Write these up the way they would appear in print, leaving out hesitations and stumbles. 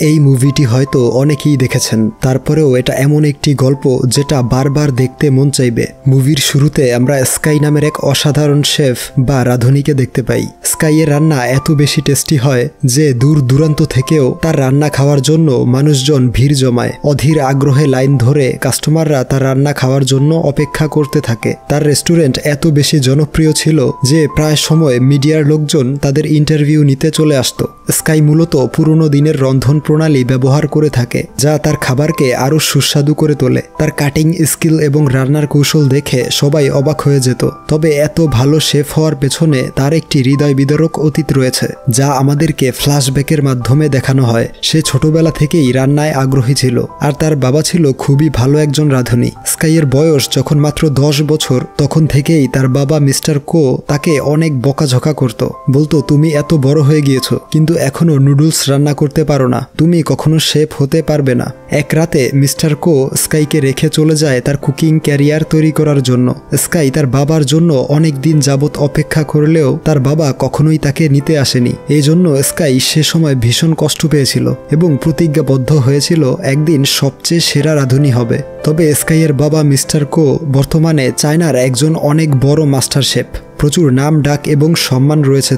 এই মুভিটি হয়তো অনেকেই দেখেছেন, তারপরেও এটা এমন একটি গল্প যেটা বারবার দেখতে মন চাইবে। মুভির শুরুতে আমরা স্কাই নামের এক অসাধারণ শেফ বা রাঁধুনিকে দেখতে পাই। স্কাইয়ের রান্না এত বেশি টেস্টি হয় যে দূর দূরান্ত থেকেও তার রান্না খাওয়ার জন্য মানুষজন ভিড় জমায়। অধীর আগ্রহে লাইন ধরে কাস্টমাররা তার রান্না খাওয়ার জন্য অপেক্ষা করতে থাকে। তার রেস্টুরেন্ট এত বেশি জনপ্রিয় ছিল যে প্রায় সময় মিডিয়ার লোকজন তাদের ইন্টারভিউ নিতে চলে আসতো। স্কাই মূলত পুরনো দিনের রন্ধন প্রণালী ব্যবহার করে থাকে, যা তার খাবারকে আরও সুস্বাদু করে তোলে। তার কাটিং স্কিল এবং রান্নার কৌশল দেখে সবাই অবাক হয়ে যেত। তবে এত ভালো শেফ হওয়ার পেছনে তার একটি হৃদয় বিদারক অতীত রয়েছে, যা আমাদেরকে ফ্ল্যাশব্যাকের মাধ্যমে দেখানো হয়। সে ছোটবেলা থেকেই রান্নায় আগ্রহী ছিল, আর তার বাবা ছিল খুবই ভালো একজন রাঁধুনি। স্কাইয়ের বয়স যখন মাত্র 10 বছর, তখন থেকেই তার বাবা মিস্টার কো তাকে অনেক বকাঝকা করত। বলতো, তুমি এত বড় হয়ে গিয়েছো কিন্তু এখনো নুডলস রান্না করতে পারো না, তুমি কখনো শেফ হতে পারবে না। এক রাতে মিস্টার কো স্কাইকে রেখে চলে যায় তার কুকিং ক্যারিয়ার তৈরি করার জন্য। স্কাই তার বাবার জন্য অনেক দিন যাবৎ অপেক্ষা করলেও তার বাবা কখনোই তাকে নিতে আসেনি। এই জন্য স্কাই সে সময় ভীষণ কষ্ট পেয়েছিল এবং প্রতিজ্ঞাবদ্ধ হয়েছিল একদিন সবচেয়ে সেরা রাঁধুনি হবে। তবে স্কাইয়ের বাবা মিস্টার কো বর্তমানে চায়নার একজন অনেক বড় মাস্টার শেফ। প্রচুর নাম ডাক এবং সম্মান রয়েছে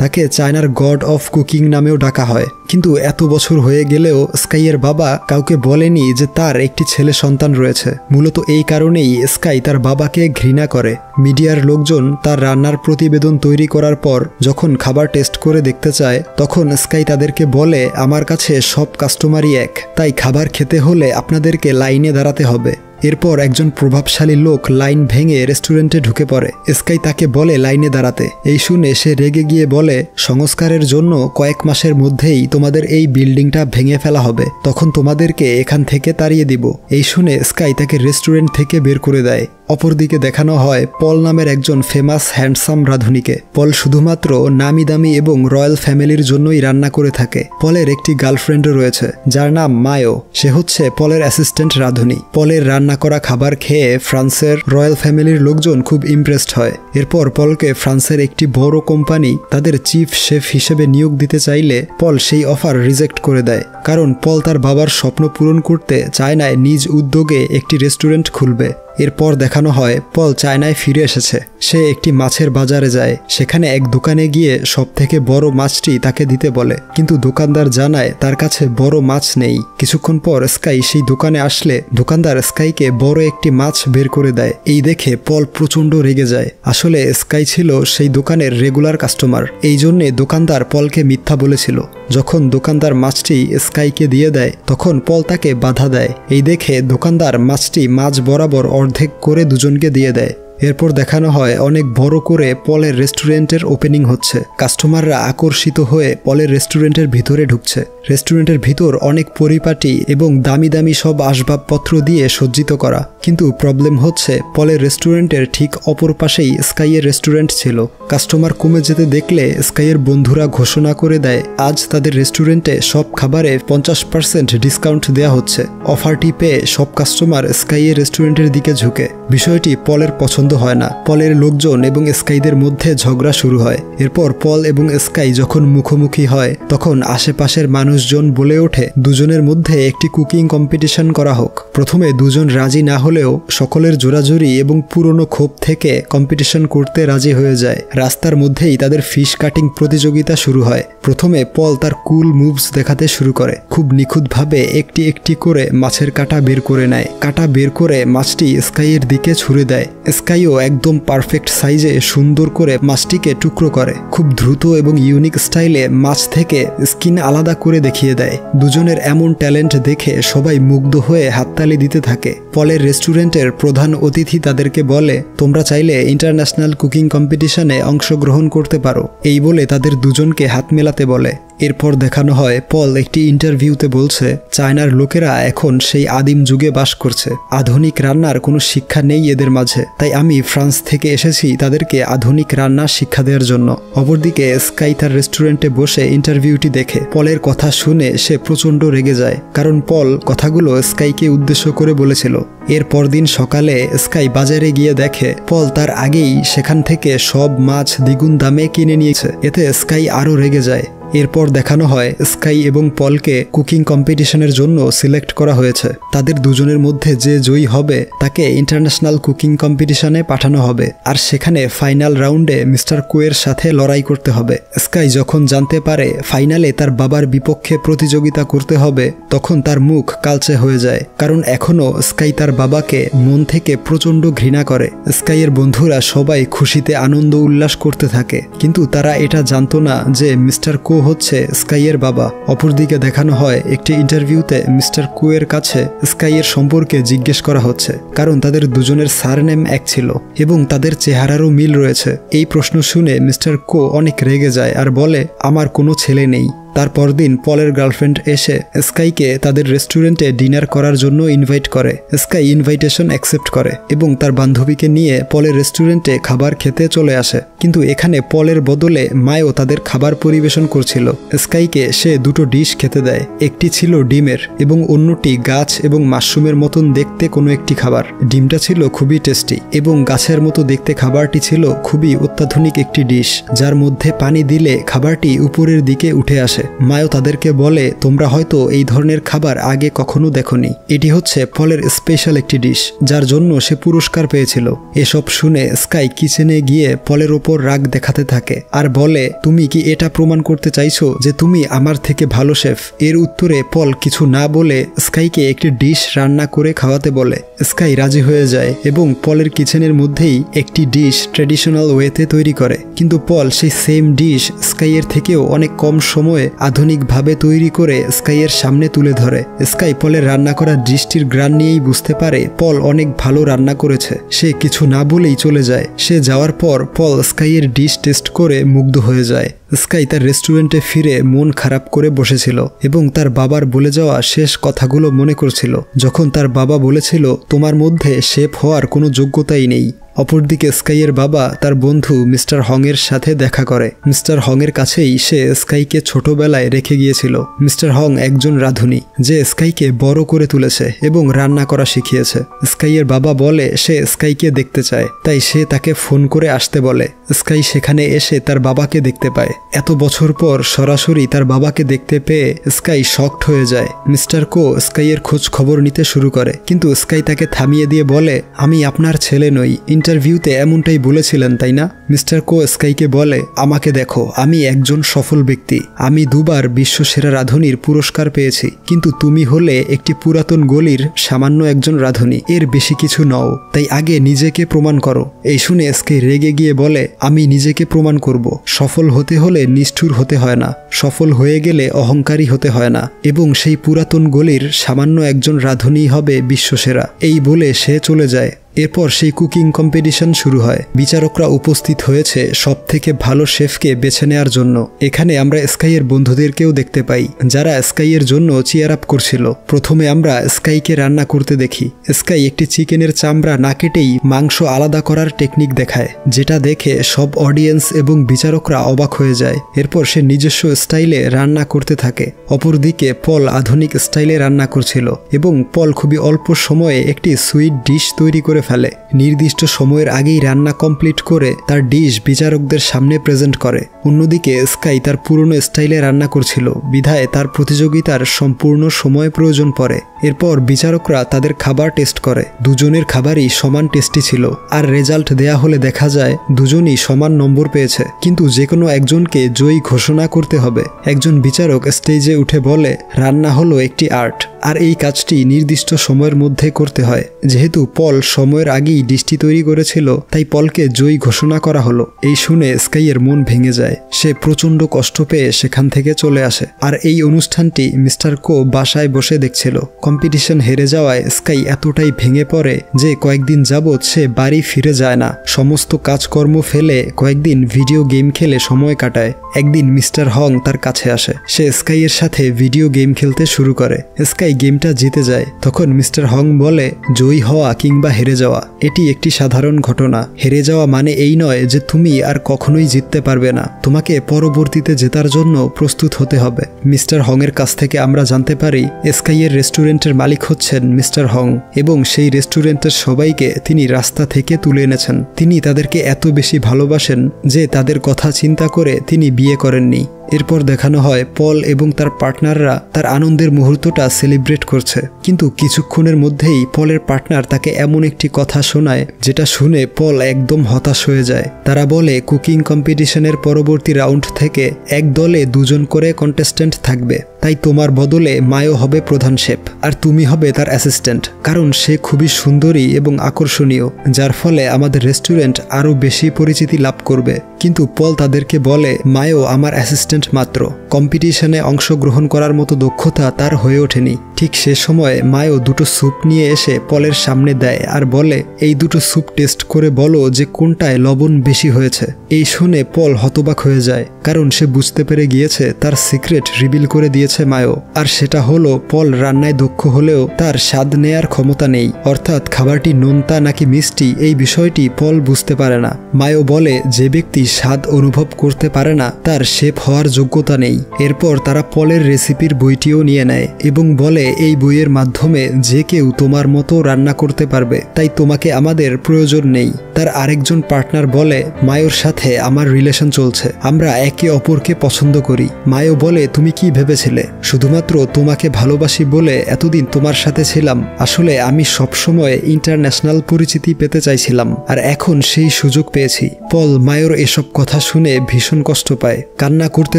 তাকে চায়নার গড অফ কুকিং নামেও ডাকা হয়। কিন্তু এত বছর হয়ে গেলেও স্কাইয়ের বাবা কাউকে বলেনি যে তার একটি ছেলে সন্তান রয়েছে। মূলত এই কারণেই স্কাই তার বাবাকে ঘৃণা করে। মিডিয়ার লোকজন তার রান্নার প্রতিবেদন তৈরি করার পর যখন খাবার টেস্ট করে দেখতে চায়, তখন স্কাই তাদেরকে বলে, আমার কাছে সব কাস্টমারই এক, তাই খাবার খেতে হলে আপনাদেরকে লাইনে দাঁড়াতে হবে। এরপর একজন প্রভাবশালী লোক লাইন ভেঙে রেস্টুরেন্টে ঢুকে পড়ে। স্কাই তাকে বলে লাইনে দাঁড়াতে। এই শুনে সে রেগে গিয়ে বলে, সংস্কারের জন্য কয়েক মাসের মধ্যেই তোমাদের এই বিল্ডিংটা ভেঙে ফেলা হবে, তখন তোমাদেরকে এখান থেকে তাড়িয়ে দিব। এই শুনে স্কাই তাকে রেস্টুরেন্ট থেকে বের করে দেয়। অপরদিকে দেখানো হয় পল নামের একজন ফেমাস হ্যান্ডসাম রাঁধুনিকে। পল শুধুমাত্র নামি দামি এবং রয়্যাল ফ্যামিলির জন্যই রান্না করে থাকে। পলের একটি গার্লফ্রেন্ডও রয়েছে যার নাম মায়ো। সে হচ্ছে পলের অ্যাসিস্ট্যান্ট রাঁধুনি। পলের রান্না করা খাবার খেয়ে ফ্রান্সের রয়্যাল ফ্যামিলির লোকজন খুব ইমপ্রেসড হয়। এরপর পলকে ফ্রান্সের একটি বড় কোম্পানি তাদের চিফ শেফ হিসেবে নিয়োগ দিতে চাইলে পল সেই অফার রিজেক্ট করে দেয়, কারণ পল তার বাবার স্বপ্ন পূরণ করতে চায়নায় নিজ উদ্যোগে একটি রেস্টুরেন্ট খুলবে। এরপর দেখানো হয় পল চায়নায় ফিরে এসেছে। সে একটি মাছের বাজারে যায়। সেখানে এক দোকানে গিয়ে সবথেকে বড় মাছটি তাকে দিতে বলে, কিন্তু দোকানদার জানায় তার কাছে বড় মাছ নেই। কিছুক্ষণ পর স্কাই সেই দোকানে আসলে দোকানদার স্কাইকে বড় একটি মাছ বের করে দেয়। এই দেখে পল প্রচণ্ড রেগে যায়। আসলে স্কাই ছিল সেই দোকানের রেগুলার কাস্টমার, এই জন্যে দোকানদার পলকে মিথ্যা বলেছিল। যখন দোকানদার মাছটি স্কাইকে দিয়ে দেয়, তখন পল তাকে বাধা দেয়। এই দেখে দোকানদার মাছটি মাঝ বরাবর অর্ধেক করে দুজনকে দিয়ে দেয়। এরপর দেখানো হয় অনেক বড় করে পলের রেস্টুরেন্টের ওপেনিং হচ্ছে। কাস্টমাররা আকর্ষিত হয়ে পলের রেস্টুরেন্টের ভিতরে ঢুকছে। রেস্টুরেন্টের ভিতর অনেক পরিপাটি এবং দামি দামি সব আসবাবপত্র দিয়ে সজ্জিত করা। কিন্তু প্রবলেম হচ্ছে পলের রেস্টুরেন্টের ঠিক অপর পাশেই স্কাইয়ের রেস্টুরেন্ট ছিল। কাস্টমার কমে যেতে দেখলে স্কাইয়ের বন্ধুরা ঘোষণা করে দেয় আজ তাদের রেস্টুরেন্টে সব খাবারে 50% ডিসকাউন্ট দেওয়া হচ্ছে। অফারটি পেয়ে সব কাস্টমার স্কাইয়ের রেস্টুরেন্টের দিকে ঝুঁকে। বিষয়টি পলের পছন্দ হয় না। পলের লোকজন এবং স্কাইদের মধ্যে ঝগড়া শুরু হয়। এরপর পল এবং স্কাই যখন মুখোমুখি হয়, তখন আশেপাশের মানুষজন বলে ওঠে দুজনের মধ্যে একটি কুকিং কম্পিটিশন করা হোক। প্রথমে দুজন রাজি না হলেও সকলের জোরাজুরি এবং পুরনো ক্ষোভ থেকে কম্পিটিশন করতে রাজি হয়ে যায়। রাস্তার মধ্যেই তাদের ফিশ কাটিং প্রতিযোগিতা শুরু হয়। প্রথমে পল তার কুল মুভস দেখাতে শুরু করে। খুব নিখুঁতভাবে একটি একটি করে মাছের কাঁটা বের করে নেয়। কাঁটা বের করে মাছটি স্কাইয়ের দিকে ছুড়ে দেয়। স্কাইও একদম পারফেক্ট সাইজে সুন্দর করে মাছটিকে টুকরো করে। খুব দ্রুত এবং ইউনিক স্টাইলে মাছ থেকে স্কিন আলাদা করে দেখিয়ে দেয়। দুজনের এমন ট্যালেন্ট দেখে সবাই মুগ্ধ হয়ে হাততালি দিতে থাকে। পলের রেস্টুরেন্টের প্রধান অতিথি তাদেরকে বলে, তোমরা চাইলে ইন্টারন্যাশনাল কুকিং কম্পিটিশনে অংশগ্রহণ করতে পারো। এই বলে তাদের দুজনকে হাত মেলাতে বলে। এরপর দেখানো হয় পল একটি ইন্টারভিউতে বলছে চায়নার লোকেরা এখন সেই আদিম যুগে বাস করছে। আধুনিক রান্নার কোনো শিক্ষা নেই এদের মাঝে, তাই আমি ফ্রান্স থেকে এসেছি তাদেরকে আধুনিক রান্নার শিক্ষা দেওয়ার জন্য। অপরদিকে স্কাই তার রেস্টুরেন্টে বসে ইন্টারভিউটি দেখে। পলের কথা শুনে সে প্রচণ্ড রেগে যায়, কারণ পল কথাগুলো স্কাইকে উদ্দেশ্য করে বলেছিল। এর পরদিন সকালে স্কাই বাজারে গিয়ে দেখে পল তার আগেই সেখান থেকে সব মাছ দ্বিগুণ দামে কিনে নিয়েছে। এতে স্কাই আরও রেগে যায়। এরপর দেখানো হয় স্কাই এবং পলকে কুকিং কম্পিটিশনের জন্য সিলেক্ট করা হয়েছে। তাদের দুজনের মধ্যে যে জয়ী হবে তাকে ইন্টারন্যাশনাল কুকিং কম্পিটিশনে পাঠানো হবে, আর সেখানে ফাইনাল রাউন্ডে মিস্টার কোয়ের সাথে লড়াই করতে হবে। স্কাই যখন জানতে পারে ফাইনালে তার বাবার বিপক্ষে প্রতিযোগিতা করতে হবে, তখন তার মুখ কালচে হয়ে যায়, কারণ এখনও স্কাই তার বাবাকে মন থেকে প্রচণ্ড ঘৃণা করে। স্কাইয়ের বন্ধুরা সবাই খুশিতে আনন্দ উল্লাস করতে থাকে, কিন্তু তারা এটা জানতো না যে মিস্টার কো হচ্ছে স্কাইয়ের বাবা। অপরদিকে দেখানো হয় একটি ইন্টারভিউতে মিস্টার কোয়ের কাছে স্কাইয়ের সম্পর্কে জিজ্ঞেস করা হচ্ছে, কারণ তাদের দুজনের সারনেম এক ছিল এবং তাদের চেহারারও মিল রয়েছে। এই প্রশ্ন শুনে মিস্টার কো অনেক রেগে যায় আর বলে, আমার কোনো ছেলে নেই। তার পরদিন পলের গার্লফ্রেন্ড এসে স্কাইকে তাদের রেস্টুরেন্টে ডিনার করার জন্য ইনভাইট করে। স্কাই ইনভাইটেশন অ্যাকসেপ্ট করে এবং তার বান্ধবীকে নিয়ে পলের রেস্টুরেন্টে খাবার খেতে চলে আসে। কিন্তু এখানে পলের বদলে মায়ও তাদের খাবার পরিবেশন করছিল। স্কাইকে সে দুটো ডিশ খেতে দেয়, একটি ছিল ডিমের এবং অন্যটি গাছ এবং মাশরুমের মতন দেখতে কোনো একটি খাবার। ডিমটা ছিল খুবই টেস্টি এবং গাছের মতো দেখতে খাবারটি ছিল খুবই অত্যাধুনিক একটি ডিশ, যার মধ্যে পানি দিলে খাবারটি উপরের দিকে উঠে আসে। মায়ও তাদেরকে বলে, তোমরা হয়তো এই ধরনের খাবার আগে কখনো দেখোনি, এটি হচ্ছে পলের স্পেশাল একটি ডিশ, যার জন্য সে পুরস্কার পেয়েছিল। এসব শুনে স্কাই কিচেনে গিয়ে পলের ওপর রাগ দেখাতে থাকে আর বলে, তুমি কি এটা প্রমাণ করতে চাইছো যে তুমি আমার থেকে ভালো শেফ? এর উত্তরে পল কিছু না বলে স্কাইকে একটি ডিশ রান্না করে খাওয়াতে বলে। স্কাই রাজি হয়ে যায় এবং পলের কিচেনের মধ্যেই একটি ডিশ ট্র্যাডিশনাল ওয়েতে তৈরি করে, কিন্তু পল সেই সেম ডিশ স্কাইয়ের থেকেও অনেক কম সময়ে আধুনিকভাবে তৈরি করে স্কাইয়ের সামনে তুলে ধরে। স্কাই পলের রান্না করা ডিশটির গ্রান নিয়েই বুঝতে পারে পল অনেক ভালো রান্না করেছে। সে কিছু না বলেই চলে যায়। সে যাওয়ার পর পল স্কাইয়ের ডিশ টেস্ট করে মুগ্ধ হয়ে যায়। স্কাই তার রেস্টুরেন্টে ফিরে মন খারাপ করে বসেছিল এবং তার বাবার বলে যাওয়া শেষ কথাগুলো মনে করছিল, যখন তার বাবা বলেছিল, তোমার মধ্যে শেফ হওয়ার কোনো যোগ্যতাই নেই। অপরদিকে স্কাইয়ের বাবা তার বন্ধু মিস্টার হংয়ের সাথে দেখা করে। মিস্টার হংয়ের কাছেই সে স্কাইকে ছোটবেলায় রেখে গিয়েছিল। মিস্টার হং একজন রাঁধুনি যে স্কাইকে বড় করে তুলেছে এবং রান্না করা শিখিয়েছে। স্কাইয়ের বাবা বলে সে স্কাইকে দেখতে চায়, তাই সে তাকে ফোন করে আসতে বলে। স্কাই সেখানে এসে তার বাবাকে দেখতে পায়। এত বছর পর সরাসরি তার বাবাকে দেখতে পেয়ে স্কাই শকড হয়ে যায়। মিস্টার কো স্কাইয়ের খোঁজ খবর নিতে শুরু করে, কিন্তু স্কাই তাকে থামিয়ে দিয়ে বলে, আমি আপনার ছেলে নই, ইন্টারভিউতে এমনটাই বলেছিলেন তাই না? মিস্টার কো স্কাইকে বলে, আমাকে দেখো, আমি একজন সফল ব্যক্তি, আমি দুবার বিশ্বসেরা রাঁধুনির পুরস্কার পেয়েছি, কিন্তু তুমি হলে একটি পুরাতন গলির সামান্য একজন রাঁধুনি, এর বেশি কিছু নও, তাই আগে নিজেকে প্রমাণ করো। এই শুনে স্কাই রেগে গিয়ে বলে, আমি নিজেকে প্রমাণ করব। সফল হতে হলে নিষ্ঠুর হতে হয় না, সফল হয়ে গেলে অহংকারী হতে হয় না, এবং সেই পুরাতন গলির সামান্য একজন রাঁধুনি হবে বিশ্বসেরা। এই বলে সে চলে যায়। এরপর সেই কুকিং কম্পিটিশন শুরু হয়। বিচারকরা উপস্থিত হয়েছে সব থেকে ভালো শেফকে বেছে নেওয়ার জন্য। এখানে আমরা স্কাইয়ের বন্ধুদেরকেও দেখতে পাই, যারা স্কাইয়ের জন্য চিয়ার আপ করছিল। প্রথমে আমরা স্কাইকে রান্না করতে দেখি। স্কাই একটি চিকেনের চামড়া না কেটেই মাংস আলাদা করার টেকনিক দেখায়, যেটা দেখে সব অডিয়েন্স এবং বিচারকরা অবাক হয়ে যায়। এরপর সে নিজস্ব স্টাইলে রান্না করতে থাকে। অপরদিকে পল আধুনিক স্টাইলে রান্না করছিল এবং পল খুবই অল্প সময়ে একটি সুইট ডিশ তৈরি করে ফেলে। নির্দিষ্ট সময়ের আগেই রান্না কমপ্লিট করে তার ডিশ বিচারকদের সামনে প্রেজেন্ট করে। অন্যদিকে স্কাই তার পুরনো স্টাইলে রান্না করছিল, বিধায় তার প্রতিযোগিতার সম্পূর্ণ সময় প্রয়োজন পড়ে। এরপর বিচারকরা তাদের খাবার টেস্ট করে। দুজনের খাবারই সমান টেস্টি ছিল, আর রেজাল্ট দেয়া হলে দেখা যায় দুজনই সমান নম্বর পেয়েছে, কিন্তু যে কোনো একজনকে জয়ী ঘোষণা করতে হবে। একজন বিচারক স্টেজে উঠে বলে, রান্না হলো একটি আর্ট, আর এই কাজটি নির্দিষ্ট সময়ের মধ্যে করতে হয়। যেহেতু পল সময়ের আগেই ডিশটি তৈরি করেছিল, তাই পলকে জয়ী ঘোষণা করা হলো। এই শুনে স্কাইয়ের মন ভেঙে যায়। সে প্রচণ্ড কষ্ট পেয়ে সেখান থেকে চলে আসে। আর এই অনুষ্ঠানটি মিস্টার কো বাসায় বসে দেখছিল। কম্পিটিশন হেরে যাওয়ায় স্কাই এতটাই ভেঙে পড়ে যে কয়েকদিন যাবৎ সে বাড়ি ফিরে যায় না। সমস্ত কাজকর্ম ফেলে কয়েকদিন ভিডিও গেম খেলে সময় কাটায়। একদিন মিস্টার হং তার কাছে আসে। সে স্কাইয়ের সাথে ভিডিও গেম খেলতে শুরু করে। স্কাই গেমটা জিতে যায়। তখন মিস্টার হং বলে, জয়ী হওয়া কিংবা হেরে যাওয়া এটি একটি সাধারণ ঘটনা। হেরে যাওয়া মানে এই নয় যে তুমি আর কখনোই জিততে পারবে না, তোমাকে পরবর্তীতে জেতার জন্য প্রস্তুত হতে হবে। মিস্টার হং এর কাছ থেকে আমরা জানতে পারি স্কাইয়ের রেস্টুরেন্টের মালিক হচ্ছেন মিস্টার হং, এবং সেই রেস্টুরেন্টের সবাইকে তিনি রাস্তা থেকে তুলে এনেছেন। তিনি তাদেরকে এত বেশি ভালোবাসেন যে তাদের কথা চিন্তা করে তিনি বিয়ে করেননি। এরপর দেখানো হয় পল এবং তার পার্টনাররা তার আনন্দের মুহূর্তটা সেলিব্রেট করছে, কিন্তু কিছুক্ষণের মধ্যেই পলের পার্টনার তাকে এমন একটি কথা শোনায় যেটা শুনে পল একদম হতাশ হয়ে যায়। তারা বলে কুকিং কম্পিটিশনের পরবর্তী রাউন্ড থেকে এক দলে 2 জন করে কন্টেস্ট্যান্ট থাকবে, তাই তোমার বদলে মায়ো হবে প্রধান শেফ আর তুমি হবে তার অ্যাসিস্ট্যান্ট, কারণ সে খুবই সুন্দরী এবং আকর্ষণীয়, যার ফলে আমাদের রেস্টুরেন্ট আরও বেশি পরিচিতি লাভ করবে। কিন্তু পল তাদেরকে বলে মায়ো আমার অ্যাসিস্ট্যান্ট মাত্র, কম্পিটিশনে অংশগ্রহণ করার মতো দক্ষতা তার হয়ে ওঠেনি। ঠিক সে সময় মায়ো 2টো স্যুপ নিয়ে এসে পলের সামনে দেয় আর বলে এই 2টো স্যুপ টেস্ট করে বলো যে কোনটায় লবণ বেশি হয়েছে। এই শুনে পল হতবাক হয়ে যায়, কারণ সে বুঝতে পেরে গিয়েছে তার সিক্রেট রিভিল করে দিয়েছে মায়ো, আর সেটা হলো পল রান্নায় দক্ষ হলেও তার স্বাদ নেয়ার ক্ষমতা নেই, অর্থাৎ খাবারটি নোনতা নাকি মিষ্টি এই বিষয়টি পল বুঝতে পারে না। মায়ো বলে যে ব্যক্তি স্বাদ অনুভব করতে পারে না তার শেফ হওয়ার যোগ্যতা নেই। এরপর তারা পলের রেসিপির বইটিও নিয়ে নেয় এবং বলে এই বইয়ের মাধ্যমে যে কেউ তোমার মতো রান্না করতে পারবে, তাই তোমাকে আমাদের প্রয়োজন নেই। তার আরেকজন পার্টনার বলে মায়োর সাথে আমার রিলেশন চলছে, আমরা একে অপরকে পছন্দ করি। মায়ো বলে তুমি কি ভেবেছিলে শুধুমাত্র তোমাকে ভালোবাসি বলে এতদিন তোমার সাথে ছিলাম? আসলে আমি সবসময় ইন্টারন্যাশনাল পরিচিতি পেতে চাইছিলাম, আর এখন সেই সুযোগ পেয়েছি। পল মায়োর এসব কথা শুনে ভীষণ কষ্ট পায়, কান্না করতে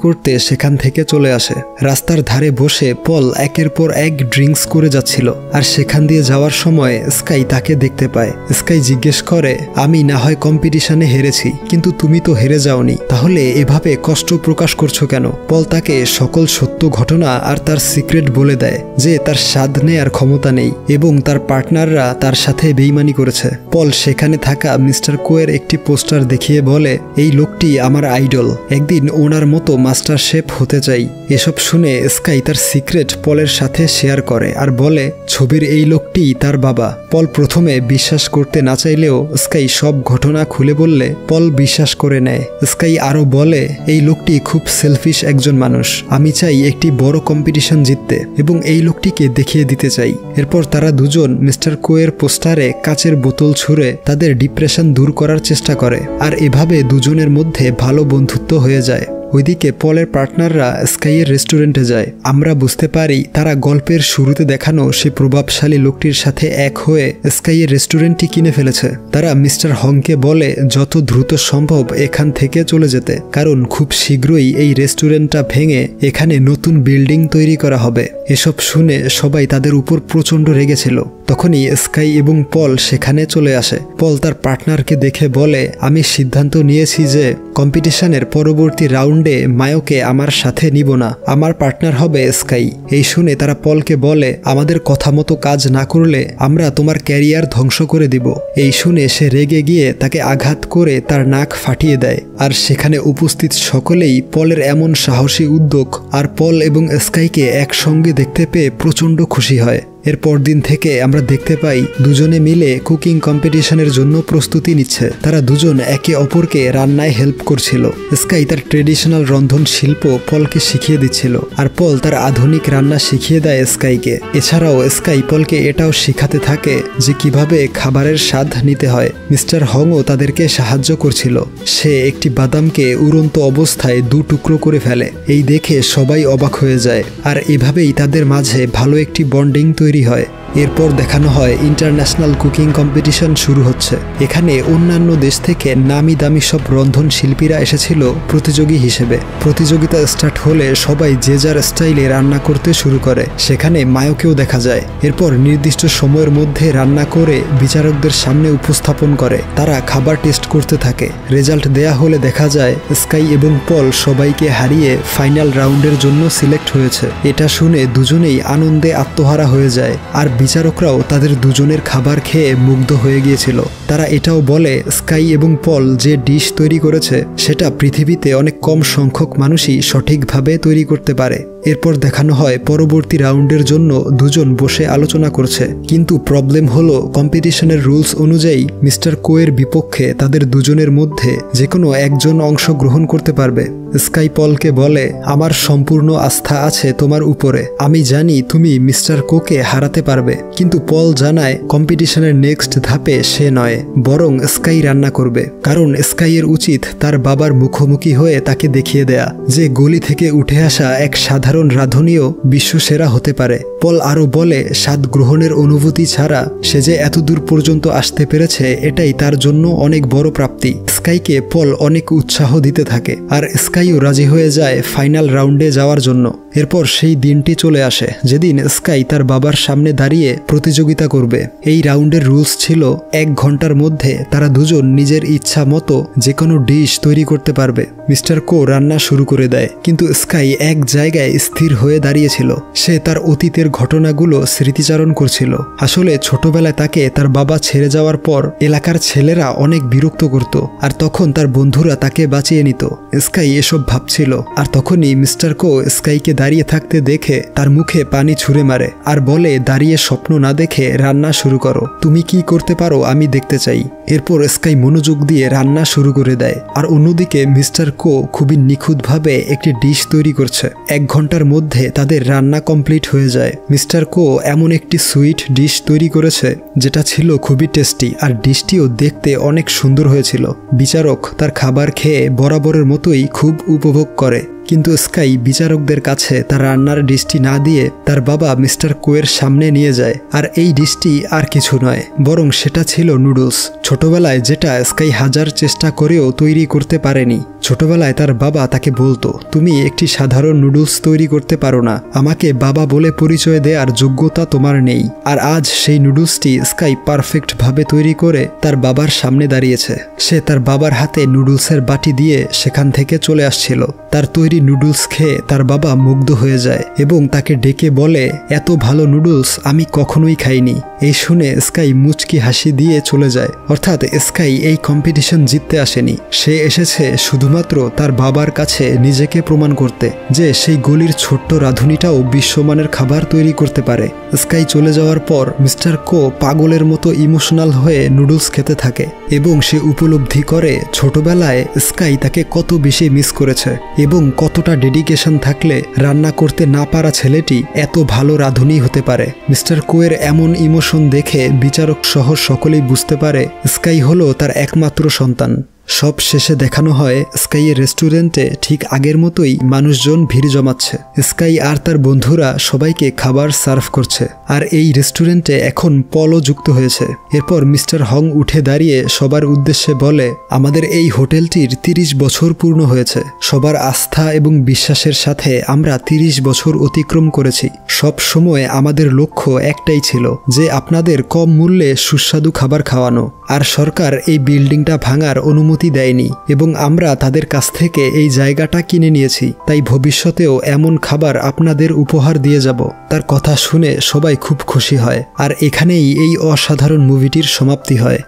করতে সেখান থেকে চলে আসে। রাস্তার ধারে বসে পল একের পর এক ড্রিঙ্কস করে যাচ্ছিল, আর সেখান দিয়ে যাওয়ার সময় স্কাই তাকে দেখতে পায়। স্কাই জিজ্ঞেস করে আমি না হয় কম্পিটিশনে হেরেছি, কিন্তু তুমি তো হেরে যাওনি, তাহলে এভাবে কষ্ট প্রকাশ করছো কেন? পল তাকে সকল সত্য ঘটনা আর তার সিক্রেট বলে দেয় যে তার স্বাদ নেয়ার ক্ষমতা নেই এবং তার পার্টনাররা তার সাথে বেইমানি করেছে। পল সেখানে থাকা মিস্টার কোয়ের একটি পোস্টার দেখিয়ে বলে এই লোকটি আমার আইডল, একদিন ওনার মতো মাস্টার শেফ হতে চাই। এসব শুনে স্কাই তার সিক্রেট পলের সাথে শেয়ার করে আর বলে ছবির এই লোকটি তার বাবা। পল প্রথমে বিশ্বাস করতে না চাইলেও স্কাই সব ঘটনা খুলে বললে পল বিশ্বাস করে নেয়। স্কাই আরও বলে এই লোকটি খুব সেলফিশ একজন মানুষ, আমি চাই একটি বড় কম্পিটিশন জিততে এবং এই লোকটিকে দেখিয়ে দিতে চাই। এরপর তারা দুজন মিস্টার কোয়ের পোস্টারে কাচের বোতল ছুঁড়ে তাদের ডিপ্রেশন দূর করার চেষ্টা করে, আর এভাবে দুজনের মধ্যে ভালো বন্ধুত্ব হয়ে যায়। ওইদিকে পলের পার্টনাররা স্কাইয়ের রেস্টুরেন্টে যায়। আমরা বুঝতে পারি তারা গল্পের শুরুতে দেখানো সে প্রভাবশালী লোকটির সাথে এক হয়ে স্কাইয়ের রেস্টুরেন্টটি কিনে ফেলেছে। তারা মিস্টার হংকে বলে যত দ্রুত সম্ভব এখান থেকে চলে যেতে, কারণ খুব শীঘ্রই এই রেস্টুরেন্টটা ভেঙে এখানে নতুন বিল্ডিং তৈরি করা হবে। এসব শুনে সবাই তাদের উপর প্রচণ্ড রেগেছিল। তখনই স্কাই এবং পল সেখানে চলে আসে। পল তার পার্টনারকে দেখে বলে আমি সিদ্ধান্ত নিয়েছি যে কম্পিটিশনের পরবর্তী রাউন্ডে মায়োকে আমার সাথে নিব না, আমার পার্টনার হবে স্কাই। এই শুনে তারা পলকে বলে আমাদের কথা মতো কাজ না করলে আমরা তোমার ক্যারিয়ার ধ্বংস করে দিব। এই শুনে সে রেগে গিয়ে তাকে আঘাত করে তার নাক ফাটিয়ে দেয়, আর সেখানে উপস্থিত সকলেই পলের এমন সাহসী উদ্যোগ আর পল এবং স্কাইকে একসঙ্গে দেখতে পেয়ে প্রচণ্ড খুশি হয়। এর পরদিন থেকে আমরা দেখতে পাই দুজনে মিলে কুকিং কম্পিটিশনের জন্য প্রস্তুতি নিচ্ছে। তারা দুজন একে অপরকে রান্নায় হেল্প করছিল। স্কাই তার ট্রেডিশনাল রন্ধন শিল্প পলকে শিখিয়ে দিচ্ছিল, আর পল তার আধুনিক রান্না শিখিয়ে দেয় স্কাইকে। এছাড়াও স্কাই পলকে এটাও শিখাতে থাকে যে কিভাবে খাবারের স্বাদ নিতে হয়। মিস্টার হংও তাদেরকে সাহায্য করছিল। সে একটি বাদামকে উড়ন্ত অবস্থায় 2 টুকরো করে ফেলে। এই দেখে সবাই অবাক হয়ে যায়, আর এভাবেই তাদের মাঝে ভালো একটি বন্ডিং তৈরি হয়। এরপর দেখানো হয় ইন্টারন্যাশনাল কুকিং কম্পিটিশন শুরু হচ্ছে। এখানে অন্যান্য দেশ থেকে নামি দামি সব রন্ধন শিল্পীরা এসেছিল প্রতিযোগী হিসেবে। প্রতিযোগিতা স্টার্ট হলে সবাই যে যার স্টাইলে রান্না করতে শুরু করে। সেখানে মায়োকেও দেখা যায়। এরপর নির্দিষ্ট সময়ের মধ্যে রান্না করে বিচারকদের সামনে উপস্থাপন করে। তারা খাবার টেস্ট করতে থাকে। রেজাল্ট দেয়া হলে দেখা যায় স্কাই এবং পল সবাইকে হারিয়ে ফাইনাল রাউন্ডের জন্য সিলেক্ট হয়েছে। এটা শুনে দুজনেই আনন্দে আত্মহারা হয়ে যায়, আর বিচারকরাও তাদের দুজনের খাবার খেয়ে মুগ্ধ হয়ে গিয়েছিল। তারা এটাও বলে স্কাই এবং পল যে ডিশ তৈরি করেছে সেটা পৃথিবীতে অনেক কম সংখ্যক মানুষই সঠিকভাবে তৈরি করতে পারে। এরপর দেখানো হয় পরবর্তী রাউন্ডের জন্য দুজন বসে আলোচনা করছে, কিন্তু প্রবলেম হলো কম্পিটিশনের রুলস অনুযায়ী মিস্টার কোয়ের বিপক্ষে তাদের দুজনের মধ্যে যে কোনো একজন অংশগ্রহণ করতে পারবে। স্কাই পলকে বলে, আমার সম্পূর্ণ আস্থা আছে তোমার উপরে, আমি জানি তুমি মিস্টার কোকে হারাতে পারবে। কিন্তু পল জানায় কম্পিটিশনের নেক্সট ধাপে সে নয়, বরং স্কাই রান্না করবে, কারণ স্কাইয়ের উচিত তার বাবার মুখোমুখি হয়ে তাকে দেখিয়ে দেয়া যে গলি থেকে উঠে আসা এক সাধারণ রাঁধুনিও বিশ্বসেরা হতে পারে। পল আরও বলে, স্বাদ গ্রহণের অনুভূতি ছাড়া সে যে এতদূর পর্যন্ত আসতে পেরেছে এটাই তার জন্য অনেক বড় প্রাপ্তি। স্কাইকে পল অনেক উৎসাহ দিতে থাকে, আর স্কাইও রাজি হয়ে যায় ফাইনাল রাউন্ডে যাওয়ার জন্য। এরপর সেই দিনটি চলে আসে যেদিন স্কাই তার বাবার সামনে দাঁড়িয়ে প্রতিযোগিতা করবে। এই রাউন্ডের রুলস ছিল 1 ঘন্টার মধ্যে তারা দুজন নিজের ইচ্ছা মতো যে কোনো ডিশ তৈরি করতে পারবে। মিস্টার কো রান্না শুরু করে দেয়, কিন্তু স্কাই এক জায়গায় স্থির হয়ে দাঁড়িয়েছিল। সে তার অতীতের ঘটনাগুলো স্মৃতিচারণ করছিল। আসলে ছোটবেলায় তাকে তার বাবা ছেড়ে যাওয়ার পর এলাকার ছেলেরা অনেক বিরক্ত করত, আর তখন তার বন্ধুরা তাকে বাঁচিয়ে নিত। স্কাই এসব ভাবছিল, আর তখনই মিস্টার কো স্কাইকে দাঁড়িয়ে থাকতে দেখে তার মুখে পানি ছুঁড়ে মারে আর বলে, দাঁড়িয়ে স্বপ্ন না দেখে রান্না শুরু করো, তুমি কি করতে পারো আমি দেখতে চাই। এরপর স্কাই মনোযোগ দিয়ে রান্না শুরু করে দেয়, আর অন্যদিকে মিস্টার কো খুবই নিখুঁতভাবে একটি ডিশ তৈরি করছে। 1 ঘন্টার মধ্যে তাদের রান্না কমপ্লিট হয়ে যায়। মিস্টার কো এমন একটি সুইট ডিশ তৈরি করেছে যেটা ছিল খুবই টেস্টি, আর ডিশটিও দেখতে অনেক সুন্দর হয়েছিল। বিচারক তার খাবার খেয়ে বরাবরের মতোই খুব উপভোগ করে, কিন্তু স্কাই বিচারকদের কাছে তার রান্নার ডিশটি না দিয়ে তার বাবা মিস্টার কোয়ের সামনে নিয়ে যায়। আর এই ডিশটি আর কিছু নয়, বরং সেটা ছিল নুডলস। ছোটবেলায় যেটা স্কাই হাজার চেষ্টা করেও তৈরি করতে পারেনি। ছোটবেলায় তার বাবা তাকে বলতো, তুমি একটি সাধারণ নুডলস তৈরি করতে পারো না, আমাকে বাবা বলে পরিচয় দেওয়ার যোগ্যতা তোমার নেই। আর আজ সেই নুডলসটি স্কাই পারফেক্টভাবে তৈরি করে তার বাবার সামনে দাঁড়িয়েছে। সে তার বাবার হাতে নুডলসের বাটি দিয়ে সেখান থেকে চলে আসছিল। তার তৈরি নুডলস খেয়ে তার বাবা মুগ্ধ হয়ে যায় এবং তাকে ডেকে বলে, এত ভালো নুডলস আমি কখনোই খাইনি। এই শুনে স্কাই মুচকি হাসি দিয়ে চলে যায়। অর্থাৎ স্কাই এই কম্পিটিশন জিততে আসেনি, সে এসেছে শুধুমাত্র তার বাবার কাছে নিজেকে প্রমাণ করতে যে সেই গলির ছোট্ট রাঁধুনিটাও বিশ্বমানের খাবার তৈরি করতে পারে। স্কাই চলে যাওয়ার পর মিস্টার কো পাগলের মতো ইমোশনাল হয়ে নুডলস খেতে থাকে এবং সে উপলব্ধি করে ছোটবেলায় স্কাই তাকে কত বেশি মিস করেছে এবং কতটা ডেডিকেশন থাকলে রান্না করতে না পারা ছেলেটি এত ভালো রাঁধুনি হতে পারে। মিস্টার কোয়ের এমন ইমোশন দেখে বিচারক সহ সকলেই বুঝতে পারে স্কাই হলো তার একমাত্র সন্তান। সব শেষে দেখানো হয় স্কাইয়ের রেস্টুরেন্টে ঠিক আগের মতোই মানুষজন ভিড় জমাচ্ছে। স্কাই আর তার বন্ধুরা সবাইকে খাবার সার্ভ করছে, আর এই রেস্টুরেন্টে এখন পলও যুক্ত হয়েছে। এরপর মিস্টার হং উঠে দাঁড়িয়ে সবার উদ্দেশ্যে বলে, আমাদের এই হোটেলটির 30 বছর পূর্ণ হয়েছে। সবার আস্থা এবং বিশ্বাসের সাথে আমরা 30 বছর অতিক্রম করেছি। সব সময় আমাদের লক্ষ্য একটাই ছিল যে আপনাদের কম মূল্যে সুস্বাদু খাবার খাওয়ানো। আর সরকার এই বিল্ডিংটা ভাঙার অনুমতি দেয়নি এবং আমরা তাদের কাছ থেকে এই জায়গাটা কিনে নিয়েছি, তাই ভবিষ্যতেও এমন খাবার আপনাদের উপহার দিয়ে যাব। তার কথা শুনে সবাই খুব খুশি হয়, আর এখানেই এই অসাধারণ মুভিটির সমাপ্তি হয়।